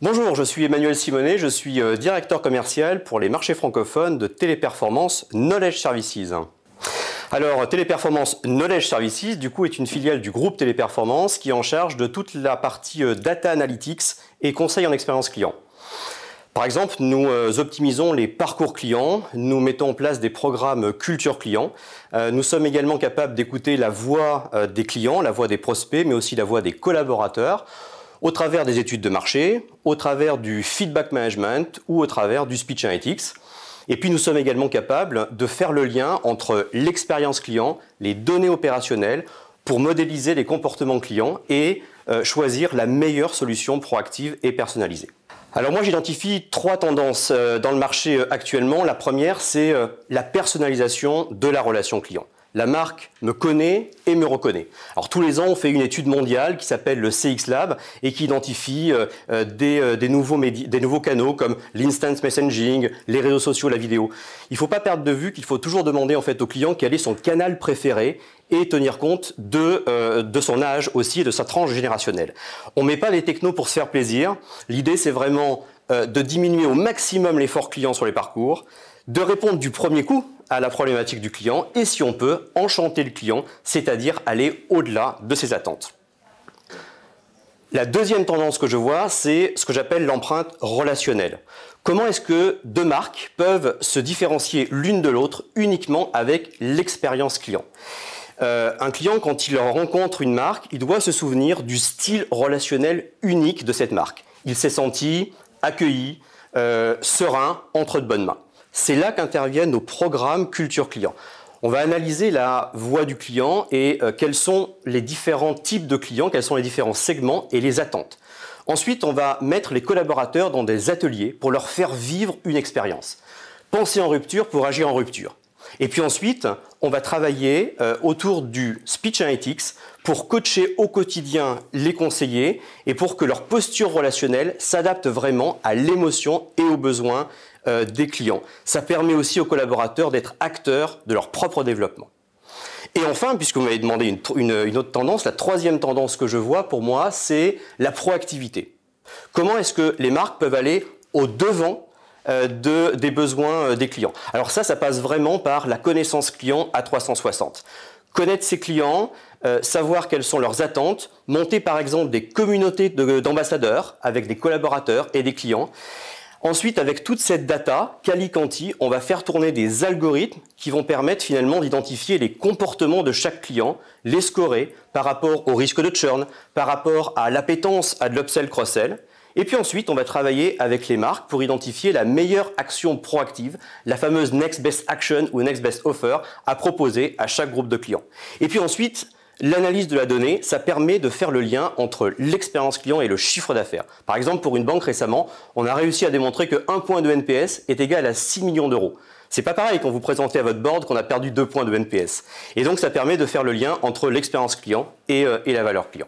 Bonjour, je suis Emmanuel Simonet, je suis directeur commercial pour les marchés francophones de Téléperformance Knowledge Services. Alors, Téléperformance Knowledge Services, du coup, est une filiale du groupe Téléperformance qui est en charge de toute la partie Data Analytics et conseil en expérience client. Par exemple, nous optimisons les parcours clients, nous mettons en place des programmes culture client. Nous sommes également capables d'écouter la voix des clients, la voix des prospects, mais aussi la voix des collaborateurs, au travers des études de marché, au travers du feedback management ou au travers du speech analytics. Et puis nous sommes également capables de faire le lien entre l'expérience client, les données opérationnelles pour modéliser les comportements clients et choisir la meilleure solution proactive et personnalisée. Alors moi j'identifie trois tendances dans le marché actuellement. La première, c'est la personnalisation de la relation client. La marque me connaît et me reconnaît. Alors tous les ans, on fait une étude mondiale qui s'appelle le CX Lab et qui identifie des nouveaux canaux comme l'instant messaging, les réseaux sociaux, la vidéo. Il ne faut pas perdre de vue qu'il faut toujours demander en fait au client quel est son canal préféré et tenir compte de son âge aussi et de sa tranche générationnelle. On ne met pas les technos pour se faire plaisir. L'idée, c'est vraiment de diminuer au maximum l'effort client sur les parcours, de répondre du premier coup à la problématique du client et si on peut, enchanter le client, c'est-à-dire aller au-delà de ses attentes. La deuxième tendance que je vois, c'est ce que j'appelle l'empreinte relationnelle. Comment est-ce que deux marques peuvent se différencier l'une de l'autre uniquement avec l'expérience client ? Un client, quand il rencontre une marque, il doit se souvenir du style relationnel unique de cette marque. Il s'est senti accueilli, serein, entre de bonnes mains. C'est là qu'interviennent nos programmes culture client. On va analyser la voix du client et quels sont les différents types de clients, quels sont les différents segments et les attentes. Ensuite, on va mettre les collaborateurs dans des ateliers pour leur faire vivre une expérience. Penser en rupture pour agir en rupture. Et puis ensuite, on va travailler autour du speech analytics pour coacher au quotidien les conseillers et pour que leur posture relationnelle s'adapte vraiment à l'émotion et aux besoins des clients. Ça permet aussi aux collaborateurs d'être acteurs de leur propre développement. Et enfin, puisque vous m'avez demandé une autre tendance, la troisième tendance que je vois pour moi, c'est la proactivité. Comment est-ce que les marques peuvent aller au-devant des besoins des clients? Alors ça passe vraiment par la connaissance client à 360. Connaître ses clients, savoir quelles sont leurs attentes, monter par exemple des communautés d'ambassadeurs avec des collaborateurs et des clients. Ensuite, avec toute cette data, quali-quanti, on va faire tourner des algorithmes qui vont permettre finalement d'identifier les comportements de chaque client, les scorer par rapport au risque de churn, par rapport à l'appétence à de l'upsell cross-sell. Et puis ensuite, on va travailler avec les marques pour identifier la meilleure action proactive, la fameuse Next Best Action ou Next Best Offer à proposer à chaque groupe de clients. Et puis ensuite, l'analyse de la donnée, ça permet de faire le lien entre l'expérience client et le chiffre d'affaires. Par exemple, pour une banque récemment, on a réussi à démontrer que 1 point de NPS est égal à 6 millions d'euros. C'est pas pareil quand vous présentez à votre board qu'on a perdu 2 points de NPS. Et donc, ça permet de faire le lien entre l'expérience client et la valeur client.